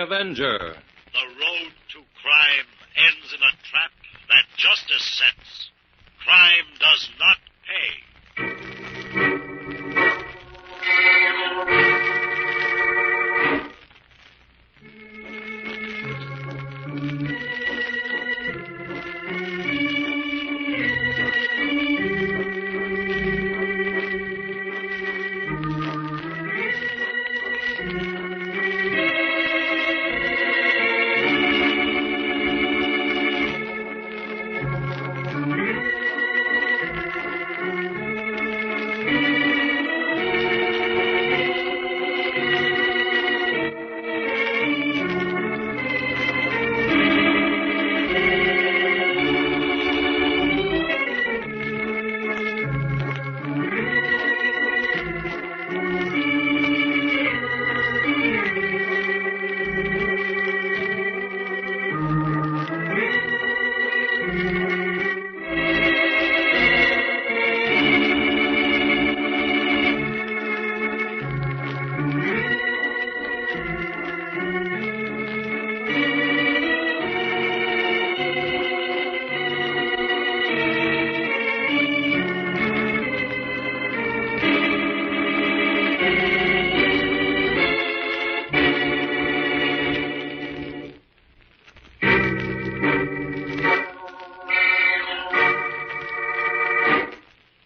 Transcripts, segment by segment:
Avenger. The road to crime ends in a trap that justice sets. Crime does not pay.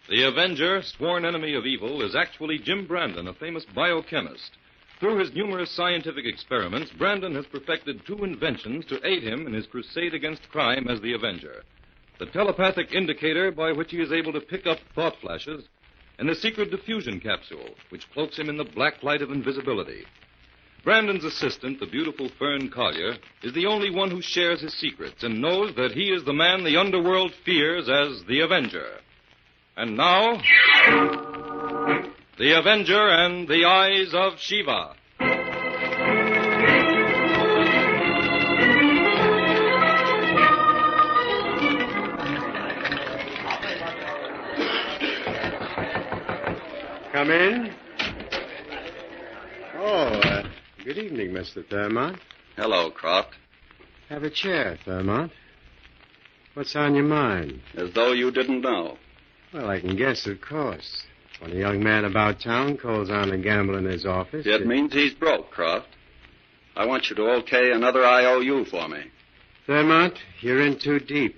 The Avenger, sworn enemy of evil, is actually Jim Brandon, a famous biochemist. Through his numerous scientific experiments, Brandon has perfected two inventions to aid him in his crusade against crime as the Avenger. The telepathic indicator by which he is able to pick up thought flashes, and the secret diffusion capsule, which cloaks him in the black light of invisibility. Brandon's assistant, the beautiful Fern Collier, is the only one who shares his secrets and knows that he is the man the underworld fears as the Avenger. And now, the Avenger and the Eyes of Shiva. Come in. Good evening, Mr. Thurmont. Hello, Croft. Have a chair, Thurmont. What's on your mind? As though you didn't know. Well, I can guess, of course. When a young man about town calls on a gamble in his office... It means he's broke, Croft. I want you to okay another IOU for me. Thurmont, you're in too deep.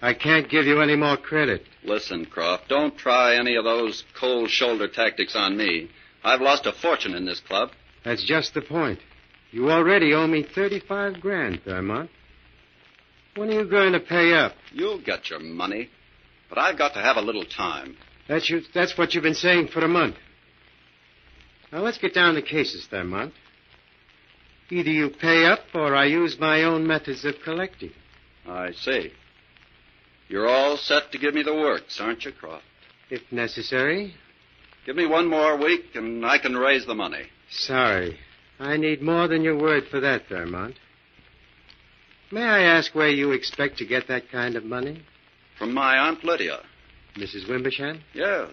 I can't give you any more credit. Listen, Croft, don't try any of those cold shoulder tactics on me. I've lost a fortune in this club. That's just the point. You already owe me $35,000, Thurmont. When are you going to pay up? You'll get your money. But I've got to have a little time. That's what you've been saying for a month. Now, let's get down to cases, Thurmont. Either you pay up or I use my own methods of collecting. I see. You're all set to give me the works, aren't you, Croft? If necessary. Give me one more week and I can raise the money. Sorry. I need more than your word for that, Thurmont. May I ask where you expect to get that kind of money? From my Aunt Lydia. Mrs. Wimbershan? Yes.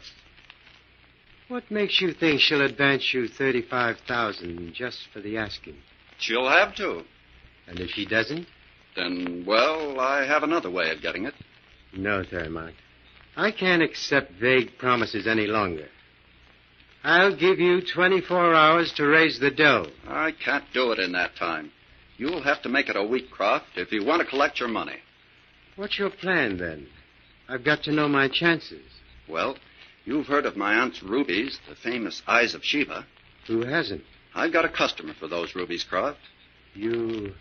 What makes you think she'll advance you $35,000 just for the asking? She'll have to. And if she doesn't? Then, well, I have another way of getting it. No, Thurmont. I can't accept vague promises any longer. I'll give you 24 hours to raise the dough. I can't do it in that time. You'll have to make it a week, Croft, if you want to collect your money. What's your plan, then? I've got to know my chances. Well, you've heard of my aunt's rubies, the famous Eyes of Shiva. Who hasn't? I've got a customer for those rubies, Croft. You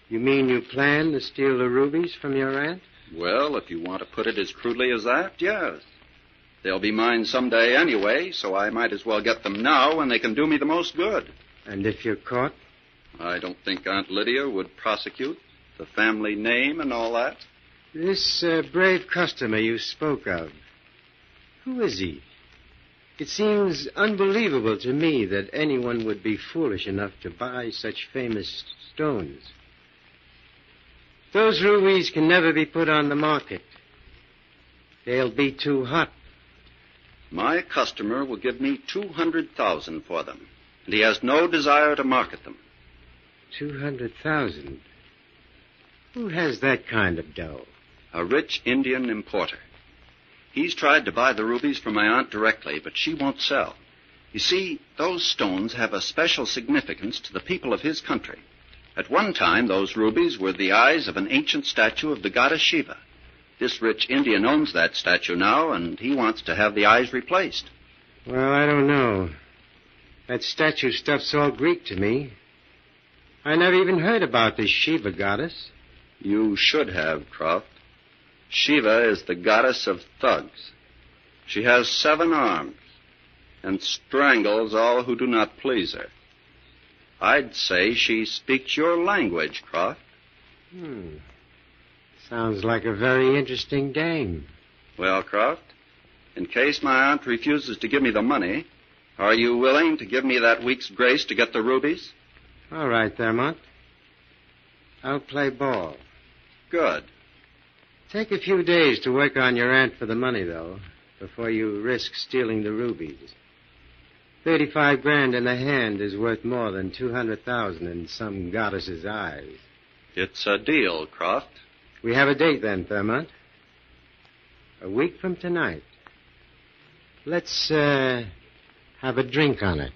mean you plan to steal the rubies from your aunt? Well, if you want to put it as crudely as that, yes. They'll be mine someday anyway, so I might as well get them now when they can do me the most good. And if you're caught? I don't think Aunt Lydia would prosecute. The family name and all that. This brave customer you spoke of, who is he? It seems unbelievable to me that anyone would be foolish enough to buy such famous stones. Those rubies can never be put on the market. They'll be too hot. My customer will give me $200,000 for them, and he has no desire to market them. 200,000. Who has that kind of dough? A rich Indian importer. He's tried to buy the rubies from my aunt directly, but she won't sell. You see, those stones have a special significance to the people of his country. At one time, those rubies were the eyes of an ancient statue of the goddess Shiva. This rich Indian owns that statue now, and he wants to have the eyes replaced. Well, I don't know. That statue stuff's all Greek to me. I never even heard about this Shiva goddess. You should have, Croft. Shiva is the goddess of thugs. She has 7 arms and strangles all who do not please her. I'd say she speaks your language, Croft. Sounds like a very interesting dame. Well, Croft, in case my aunt refuses to give me the money, are you willing to give me that week's grace to get the rubies? All right, Thermont. I'll play ball. Good. Take a few days to work on your aunt for the money, though, before you risk stealing the rubies. 35 grand in the hand is worth more than 200,000 in some goddess's eyes. It's a deal, Croft. We have a date then, Thermont. A week from tonight. Let's, have a drink on it.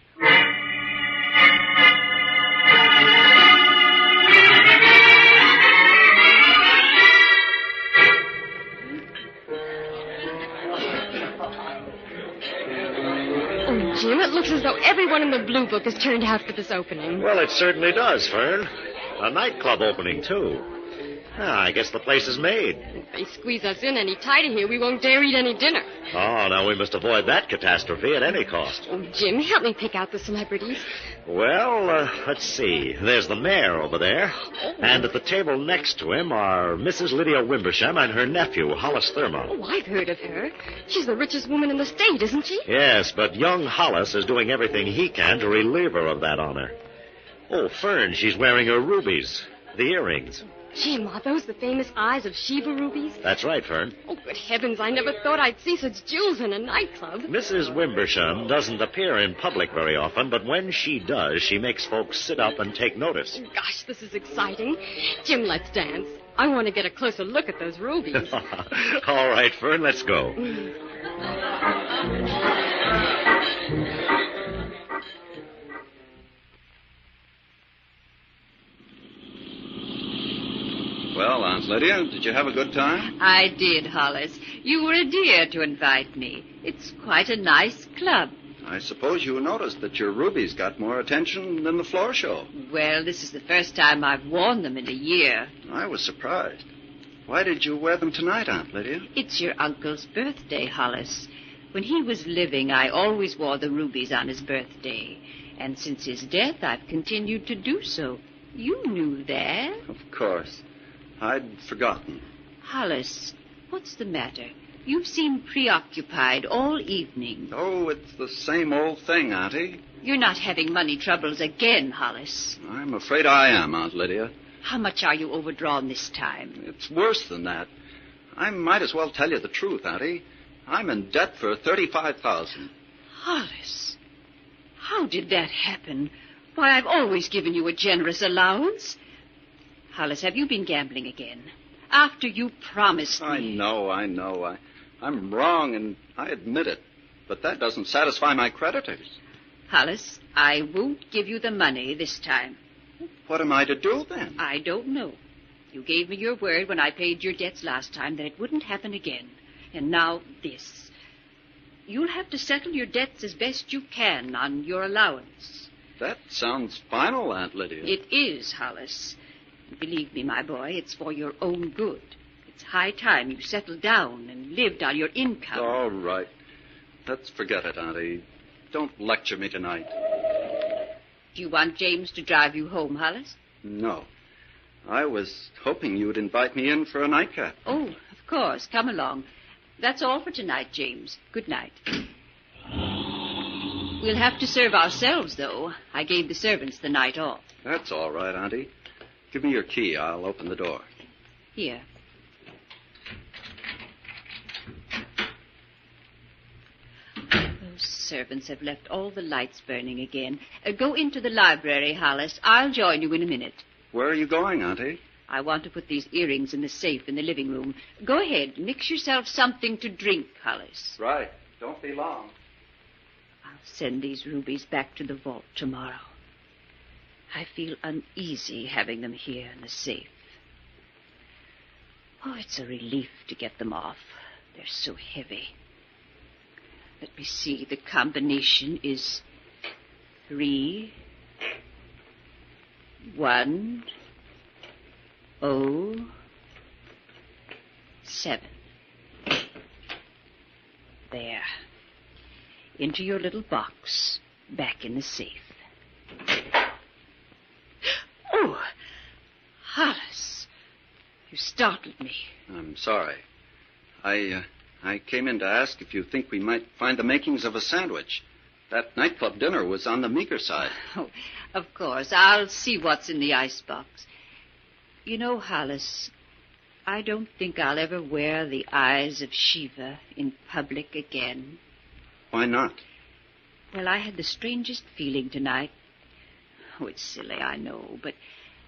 Jim, it looks as though everyone in the Blue Book has turned out for this opening. Well, it certainly does, Fern. A nightclub opening, too. I guess the place is made. If they squeeze us in any tighter here, we won't dare eat any dinner. Oh, now we must avoid that catastrophe at any cost. Oh, Jim, help me pick out the celebrities. Well, let's see. There's the mayor over there. And at the table next to him are Mrs. Lydia Wimbersham and her nephew, Hollis Thurmond. Oh, I've heard of her. She's the richest woman in the state, isn't she? Yes, but young Hollis is doing everything he can to relieve her of that honor. Oh, Fern, she's wearing her rubies, the earrings. Jim, are those the famous eyes of Shiva rubies? That's right, Fern. Oh, good heavens, I never thought I'd see such jewels in a nightclub. Mrs. Wimbersham doesn't appear in public very often, but when she does, she makes folks sit up and take notice. Oh, gosh, this is exciting. Jim, let's dance. I want to get a closer look at those rubies. All right, Fern, let's go. Well, Aunt Lydia, did you have a good time? I did, Hollis. You were a dear to invite me. It's quite a nice club. I suppose you noticed that your rubies got more attention than the floor show. Well, this is the first time I've worn them in a year. I was surprised. Why did you wear them tonight, Aunt Lydia? It's your uncle's birthday, Hollis. When he was living, I always wore the rubies on his birthday. And since his death, I've continued to do so. You knew that. Of course. I'd forgotten. Hollis, what's the matter? You seem preoccupied all evening. Oh, it's the same old thing, Auntie. You're not having money troubles again, Hollis. I'm afraid I am, Aunt Lydia. How much are you overdrawn this time? It's worse than that. I might as well tell you the truth, Auntie. I'm in debt for $35,000. Hollis, how did that happen? Why, I've always given you a generous allowance. Hollis, have you been gambling again? After you promised me. I know. I'm wrong, and I admit it. But that doesn't satisfy my creditors. Hollis, I won't give you the money this time. What am I to do, then? I don't know. You gave me your word when I paid your debts last time that it wouldn't happen again. And now this. You'll have to settle your debts as best you can on your allowance. That sounds final, Aunt Lydia. It is, Hollis. Believe me, my boy, it's for your own good. It's high time you settled down and lived on your income. All right. Let's forget it, Auntie. Don't lecture me tonight. Do you want James to drive you home, Hollis? No. I was hoping you'd invite me in for a nightcap. Oh, of course. Come along. That's all for tonight, James. Good night. We'll have to serve ourselves, though. I gave the servants the night off. That's all right, Auntie. Give me your key. I'll open the door. Here. Those servants have left all the lights burning again. Go into the library, Hollis. I'll join you in a minute. Where are you going, Auntie? I want to put these earrings in the safe in the living room. Go ahead. Mix yourself something to drink, Hollis. Right. Don't be long. I'll send these rubies back to the vault tomorrow. I feel uneasy having them here in the safe. Oh, it's a relief to get them off. They're so heavy. Let me see. The combination is 3, 1, 0, 7. There. Into your little box, back in the safe. Oh, Hollis, you startled me. I'm sorry. I came in to ask if you think we might find the makings of a sandwich. That nightclub dinner was on the meager side. Oh, of course. I'll see what's in the icebox. You know, Hollis, I don't think I'll ever wear the eyes of Shiva in public again. Why not? Well, I had the strangest feeling tonight. Oh, it's silly, I know, but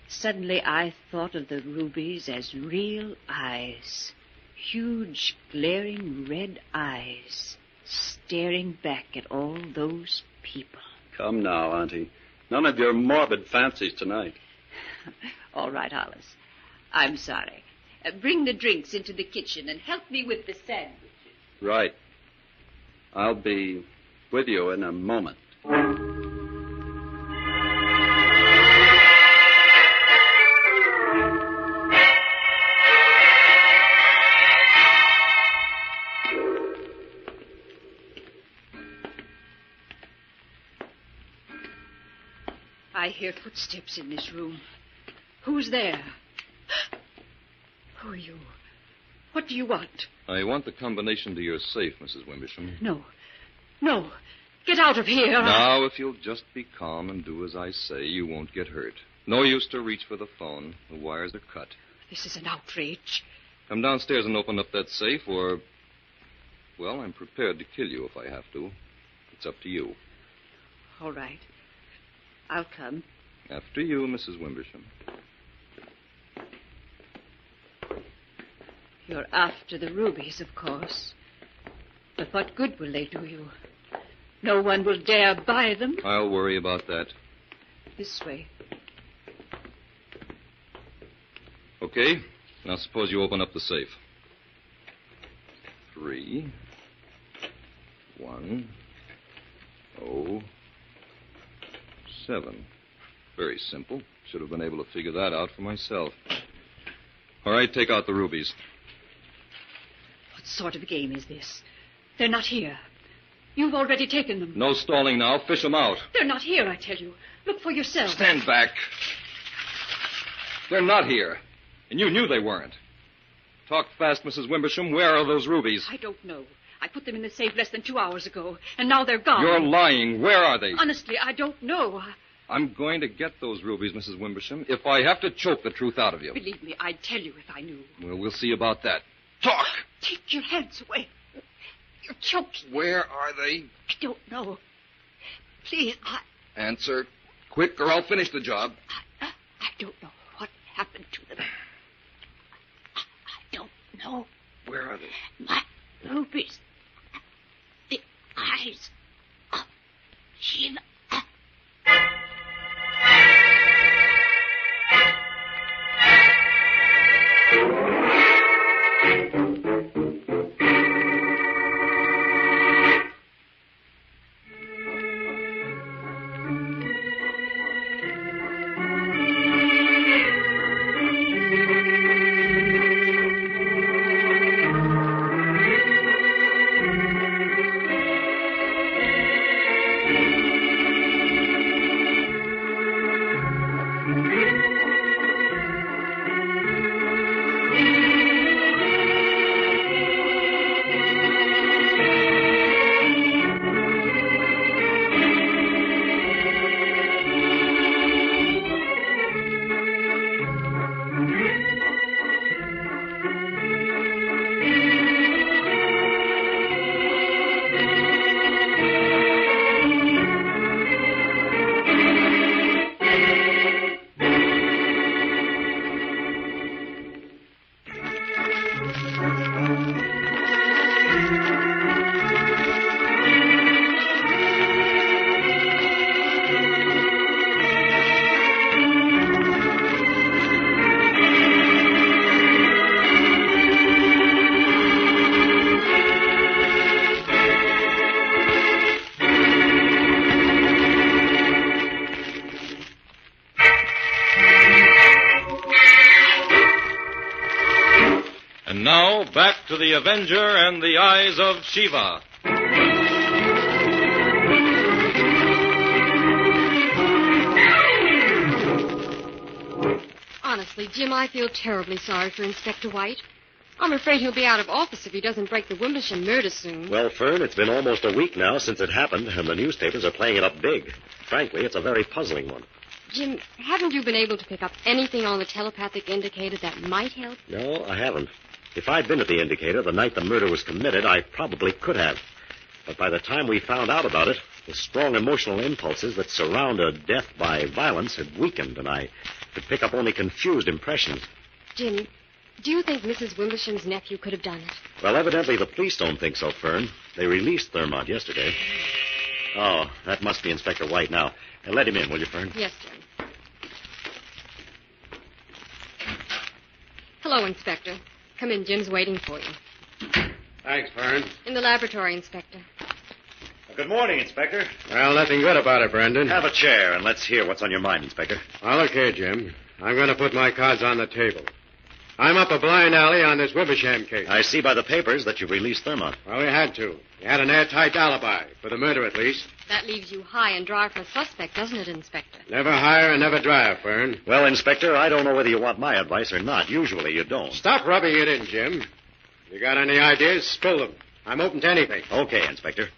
suddenly I thought of the rubies as real eyes. Huge, glaring red eyes, staring back at all those people. Come now, Auntie. None of your morbid fancies tonight. All right, Hollis. I'm sorry. Bring the drinks into the kitchen and help me with the sandwiches. Right. I'll be with you in a moment. I hear footsteps in this room. Who's there? Who are you? What do you want? I want the combination to your safe, Mrs. Wimbersham. No. No. Get out of here. Now, if you'll just be calm and do as I say, you won't get hurt. No use to reach for the phone. The wires are cut. This is an outrage. Come downstairs and open up that safe, or... Well, I'm prepared to kill you if I have to. It's up to you. All right. I'll come. After you, Mrs. Wimbersham. You're after the rubies, of course. But what good will they do you? No one will dare buy them. I'll worry about that. This way. Okay. Now suppose you open up the safe. 3, 1, 0, 7. Very simple. Should have been able to figure that out for myself. All right, take out the rubies. What sort of game is this? They're not here. You've already taken them. No stalling now. Fish them out. They're not here, I tell you. Look for yourself. Stand back. They're not here. And you knew they weren't. Talk fast, Mrs. Wimbersham. Where are those rubies? I don't know. I put them in the safe less than 2 hours ago, and now they're gone. You're lying. Where are they? Honestly, I don't know. I'm going to get those rubies, Mrs. Wimbersham, if I have to choke the truth out of you. Believe me, I'd tell you if I knew. Well, we'll see about that. Talk! Take your hands away. You're choking. Where are they? I don't know. Please, Answer quick, or I'll finish the job. I don't know what happened to them. I don't know. Where are they? My rubies. The eyes of Shiva. back to the Avenger and the Eyes of Shiva. Honestly, Jim, I feel terribly sorry for Inspector White. I'm afraid he'll be out of office if he doesn't break the Wimblesham murder soon. Well, Fern, it's been almost a week now since it happened, and the newspapers are playing it up big. Frankly, it's a very puzzling one. Jim, haven't you been able to pick up anything on the telepathic indicator that might help? No, I haven't. If I'd been at the indicator the night the murder was committed, I probably could have. But by the time we found out about it, the strong emotional impulses that surround a death by violence had weakened, and I could pick up only confused impressions. Jim, do you think Mrs. Wimblesham's nephew could have done it? Well, evidently the police don't think so, Fern. They released Thurmont yesterday. Oh, that must be Inspector White now. Let him in, will you, Fern? Yes, Jim. Hello, Inspector. Come in. Jim's waiting for you. Thanks, Fern. In the laboratory, Inspector. Good morning, Inspector. Well, nothing good about it, Brandon. Have a chair, and let's hear what's on your mind, Inspector. Well, look here, Jim. I'm going to put my cards on the table. I'm up a blind alley on this Wimblesham case. I see by the papers that you've released Thurmont. Well, we had to. We had an airtight alibi, for the murder at least. That leaves you high and dry for a suspect, doesn't it, Inspector? Never hire and never dry, Fern. Well, Inspector, I don't know whether you want my advice or not. Usually you don't. Stop rubbing it in, Jim. If you got any ideas, spill them. I'm open to anything. Okay, Inspector.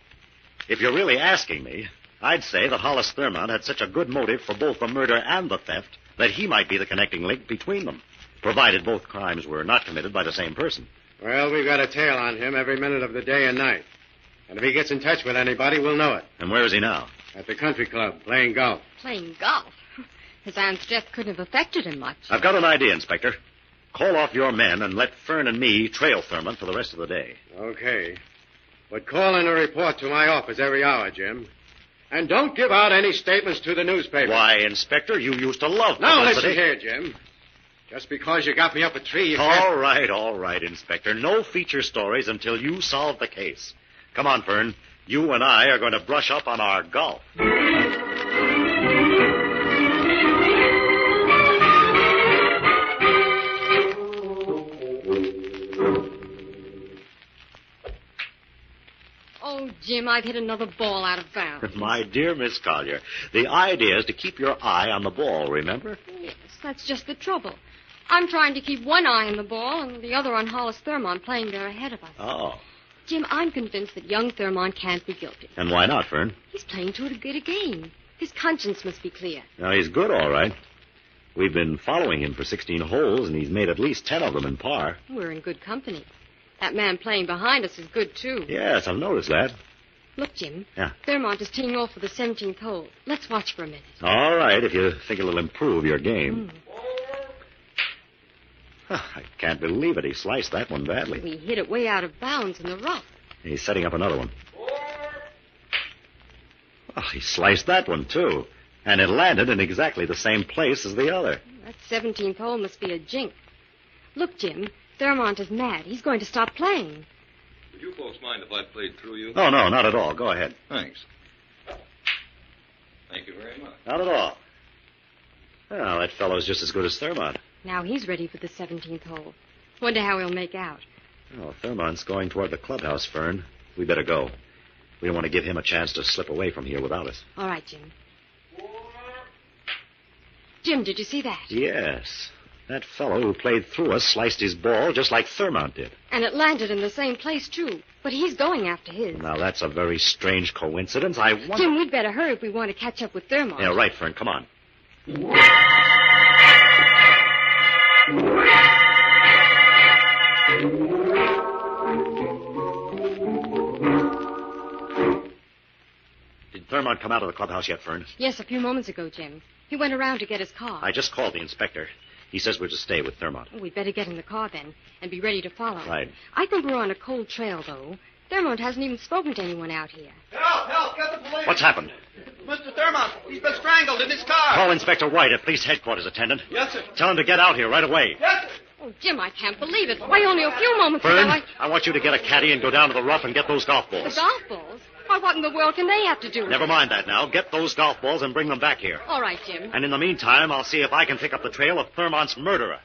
If you're really asking me, I'd say that Hollis Thurmont had such a good motive for both the murder and the theft that he might be the connecting link between them, provided both crimes were not committed by the same person. Well, we've got a tail on him every minute of the day and night. And if he gets in touch with anybody, we'll know it. And where is he now? At the country club, playing golf. Playing golf? His aunt's death couldn't have affected him much. I've got an idea, Inspector. Call off your men and let Fern and me trail Thurmont for the rest of the day. Okay. But call in a report to my office every hour, Jim. And don't give out any statements to the newspaper. Why, Inspector, you used to love Now, publicity. listen here, Jim. Just because you got me up a tree, you can't... All right, Inspector. No feature stories until you solve the case. Come on, Fern. You and I are going to brush up on our golf. Oh, Jim, I've hit another ball out of bounds. My dear Miss Collier, the idea is to keep your eye on the ball, remember? Yes, that's just the trouble. I'm trying to keep one eye on the ball and the other on Hollis Thurmont playing there ahead of us. Oh. Jim, I'm convinced that young Thurmont can't be guilty. And why not, Fern? He's playing too good a game. His conscience must be clear. Now, he's good, all right. We've been following him for 16 holes, and he's made at least 10 of them in par. We're in good company. That man playing behind us is good, too. Yes, I've noticed that. Look, Jim. Yeah. Thurmont is teeing off for the 17th hole. Let's watch for a minute. All right, if you think it'll improve your game. I can't believe it. He sliced that one badly. We hit it way out of bounds in the rough. He's setting up another one. Oh, he sliced that one, too. And it landed in exactly the same place as the other. That 17th hole must be a jink. Look, Jim, Thurmont is mad. He's going to stop playing. Would you folks mind if I played through you? Oh, no, not at all. Go ahead. Thanks. Thank you very much. Not at all. Well, that fellow's just as good as Thurmont. Now he's ready for the 17th hole. Wonder how he'll make out. Oh, Thurmont's going toward the clubhouse, Fern. We better go. We don't want to give him a chance to slip away from here without us. All right, Jim. Jim, did you see that? Yes. That fellow who played through us sliced his ball just like Thurmont did. And it landed in the same place, too. But he's going after his. Now, that's a very strange coincidence. I wonder... Jim, we'd better hurry if we want to catch up with Thurmont. Yeah, right, Fern. Come on. Did Thurmont come out of the clubhouse yet, Fern? Yes, a few moments ago, Jim. He went around to get his car. I just called the inspector. He says we're to stay with Thurmont. Oh, we'd better get in the car, then, and be ready to follow. Right. I think we're on a cold trail, though. Thurmont hasn't even spoken to anyone out here. Help, get the police. What's happened? Mr. Thurmont, he's been strangled in his car. Call Inspector White at police headquarters, attendant. Yes, sir. Tell him to get out here right away. Yes, sir. Oh, Jim, I can't believe it. Why, only a few moments Fern, ago I want you to get a caddy and go down to the rough and get those golf balls. The golf balls? Why, what in the world can they have to do with Never it? mind that now. Get those golf balls and bring them back here. All right, Jim. And in the meantime, I'll see if I can pick up the trail of Thurmont's murderer.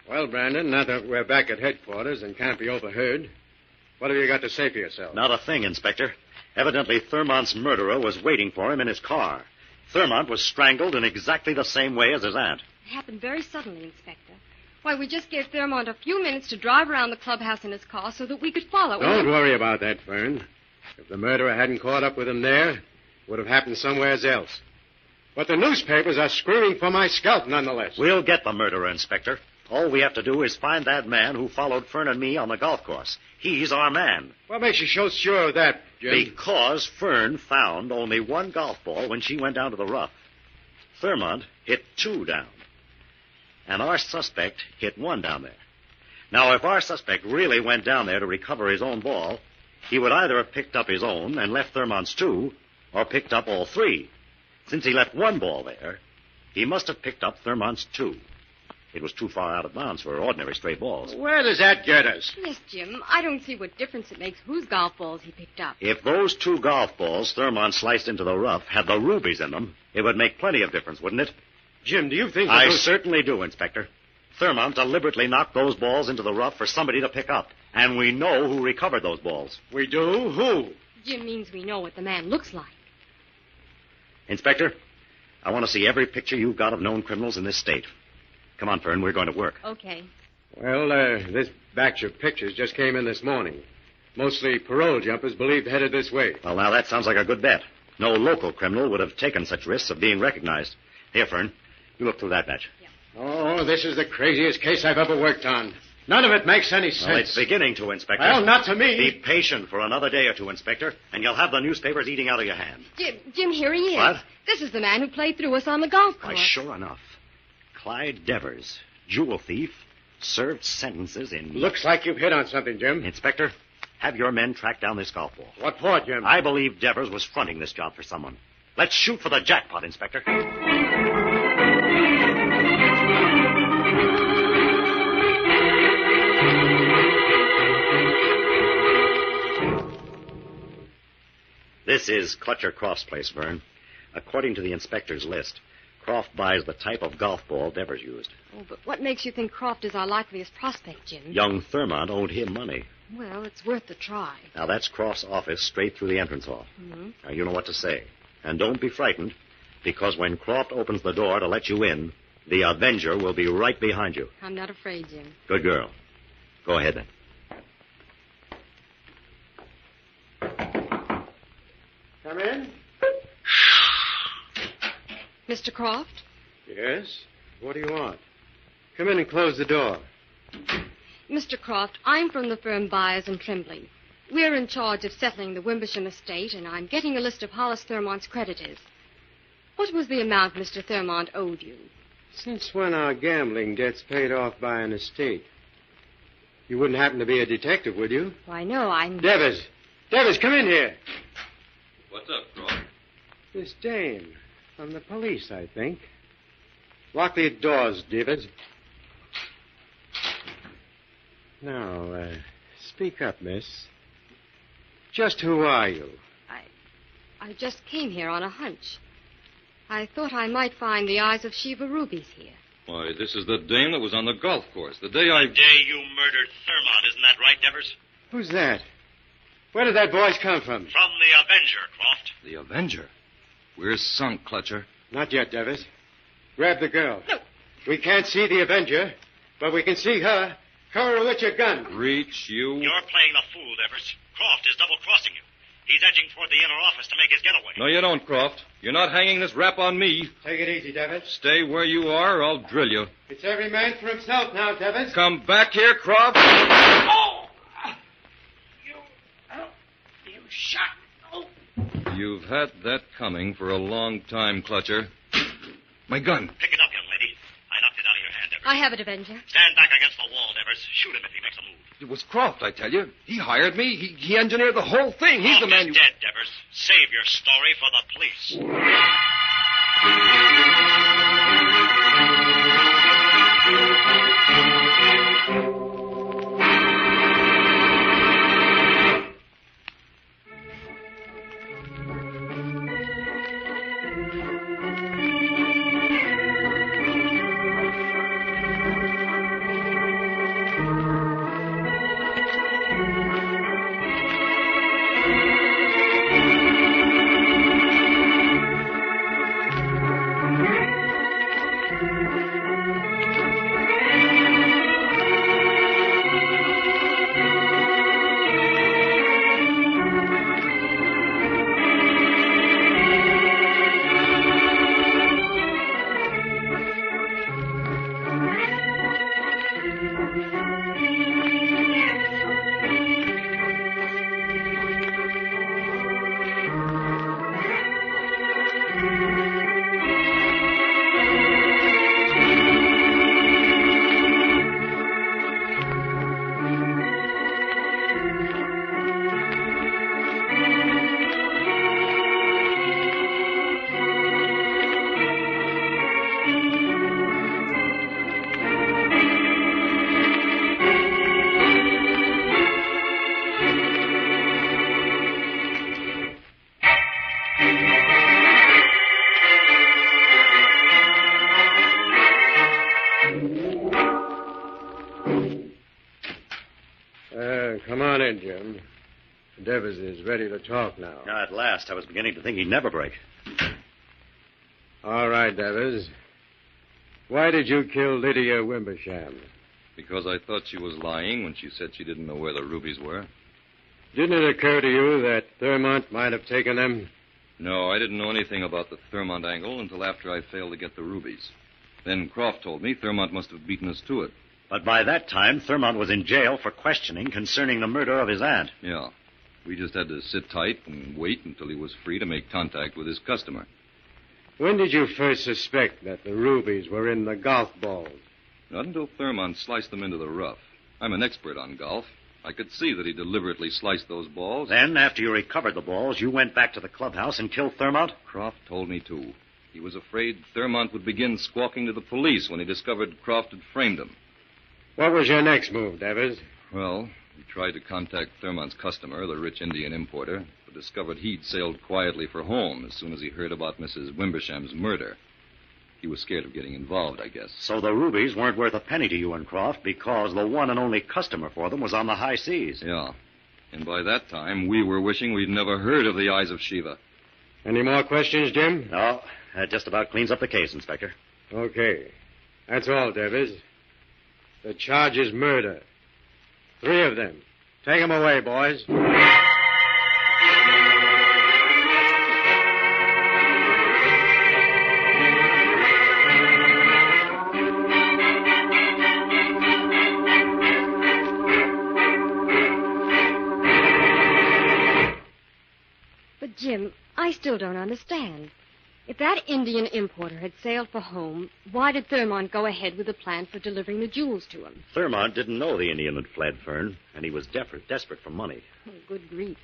Well, Brandon, now that we're back at headquarters and can't be overheard, what have you got to say for yourself? Not a thing, Inspector. Evidently, Thurmont's murderer was waiting for him in his car. Thurmont was strangled in exactly the same way as his aunt. It happened very suddenly, Inspector. Why, we just gave Thurmont a few minutes to drive around the clubhouse in his car so that we could follow him. Don't worry about that, Fern. If the murderer hadn't caught up with him there, it would have happened somewhere else. But the newspapers are screaming for my scalp nonetheless. We'll get the murderer, Inspector. All we have to do is find that man who followed Fern and me on the golf course. He's our man. What makes you so sure of that, Jim? Because Fern found only one golf ball when she went down to the rough. Thurmont hit 2 down. And our suspect hit 1 down there. Now, if our suspect really went down there to recover his own ball, he would either have picked up his own and left Thurmont's 2, or picked up all 3. Since he left 1 ball there, he must have picked up Thurmont's 2. It was too far out of bounds for ordinary stray balls. Where does that get us? Yes, Jim. I don't see what difference it makes whose golf balls he picked up. If those 2 golf balls Thurmont sliced into the rough had the rubies in them, it would make plenty of difference, wouldn't it? Jim, do you think I certainly do, Inspector. Thurmont deliberately knocked those balls into the rough for somebody to pick up. And we know who recovered those balls. We do? Who? Jim means we know what the man looks like. Inspector, I want to see every picture you've got of known criminals in this state. Come on, Fern, we're going to work. Okay. Well, this batch of pictures just came in this morning. Mostly parole jumpers believed headed this way. Well, now, that sounds like a good bet. No local criminal would have taken such risks of being recognized. Here, Fern, you look through that batch. Yeah. Oh, this is the craziest case I've ever worked on. None of it makes any sense. Well, it's beginning to, Inspector. Well, not to me. Be patient for another day or two, Inspector, and you'll have the newspapers eating out of your hand. Jim, here he is. What? This is the man who played through us on the golf Why, course. sure enough. Clyde Devers, jewel thief, served sentences in... Looks like you've hit on something, Jim. Inspector, have your men track down this golf ball. What for, Jim? I believe Devers was fronting this job for someone. Let's shoot for the jackpot, Inspector. This is Clutcher Croft's place, Vern. According to the inspector's list, Croft buys the type of golf ball Devers used. Oh, but what makes you think Croft is our likeliest prospect, Jim? Young Thurmont owed him money. Well, it's worth the try. Now, that's Croft's office straight through the entrance hall. Mm-hmm. Now, you know what to say. And don't be frightened, because when Croft opens the door to let you in, the avenger will be right behind you. I'm not afraid, Jim. Good girl. Go ahead, then. Come in. Mr. Croft? Yes? What do you want? Come in and close the door. Mr. Croft, I'm from the firm Byers and Trembling. We're in charge of settling the Wimbersham estate, and I'm getting a list of Hollis Thurmont's creditors. What was the amount Mr. Thurmont owed you? Since when are gambling debts paid off by an estate? You wouldn't happen to be a detective, would you? Why, no, I'm... Devers! Devers, come in here. What's up, Croft? This dame. From the police, I think. Lock the doors, Devers. Now, speak up, miss. Just who are you? I just came here on a hunch. I thought I might find the eyes of Shiva rubies here. Why, this is the dame that was on the golf course. The day The day you murdered Thurmont, isn't that right, Devers? Who's that? Where did that voice come from? From the Avenger, Croft. The Avenger? We're sunk, Clutcher. Not yet, Devers. Grab the girl. No. We can't see the Avenger, but we can see her. Cover her with your gun. Reach, you. You're playing the fool, Devers. Croft is double-crossing you. He's edging toward the inner office to make his getaway. No, you don't, Croft. You're not hanging this rap on me. Take it easy, Devers. Stay where you are, or I'll drill you. It's every man for himself now, Devers. Come back here, Croft. Oh! You shot. Oh! You've had that coming for a long time, Clutcher. My gun. Pick it up, young lady. I knocked it out of your hand, Devers. I have it, Avenger. Stand back against the wall, Devers. Shoot him if he makes a move. It was Croft, I tell you. He hired me. He engineered the whole thing. He's the Croft man is you... dead, Devers. Save your story for the police. Devers is ready to talk now. At last. I was beginning to think he'd never break. All right, Devers. Why did you kill Lydia Wimbersham? Because I thought she was lying when she said she didn't know where the rubies were. Didn't it occur to you that Thurmont might have taken them? No, I didn't know anything about the Thurmont angle until after I failed to get the rubies. Then Croft told me Thurmont must have beaten us to it. But by that time, Thurmont was in jail for questioning concerning the murder of his aunt. Yeah. We just had to sit tight and wait until he was free to make contact with his customer. When did you first suspect that the rubies were in the golf balls? Not until Thurmont sliced them into the rough. I'm an expert on golf. I could see that he deliberately sliced those balls. Then, after you recovered the balls, you went back to the clubhouse and killed Thurmont? Croft told me to. He was afraid Thurmont would begin squawking to the police when he discovered Croft had framed him. What was your next move, Devers? Well, we tried to contact Thurmont's customer, the rich Indian importer, but discovered he'd sailed quietly for home as soon as he heard about Mrs. Wimbersham's murder. He was scared of getting involved, I guess. So the rubies weren't worth a penny to you and Croft because the one and only customer for them was on the high seas. Yeah. And by that time, we were wishing we'd never heard of the Eyes of Shiva. Any more questions, Jim? No, that just about cleans up the case, Inspector. Okay. That's all, Devers. The charge is murder. 3 of them. Take them away, boys. But, Jim, I still don't understand. If that Indian importer had sailed for home, why did Thurmont go ahead with the plan for delivering the jewels to him? Thurmont didn't know the Indian had fled, Fern, and he was desperate for money. Oh, good grief.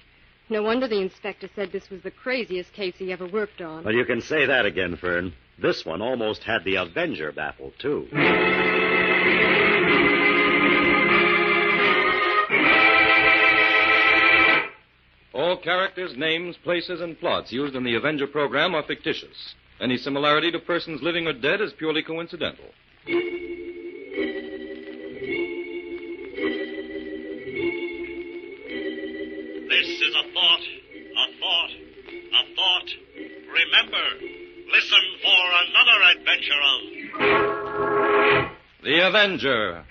No wonder the inspector said this was the craziest case he ever worked on. Well, you can say that again, Fern. This one almost had the Avenger baffled, too. All characters, names, places, and plots used in the Avenger program are fictitious. Any similarity to persons living or dead is purely coincidental. This is a thought, a thought, a thought. Remember, listen for another adventure of The Avenger.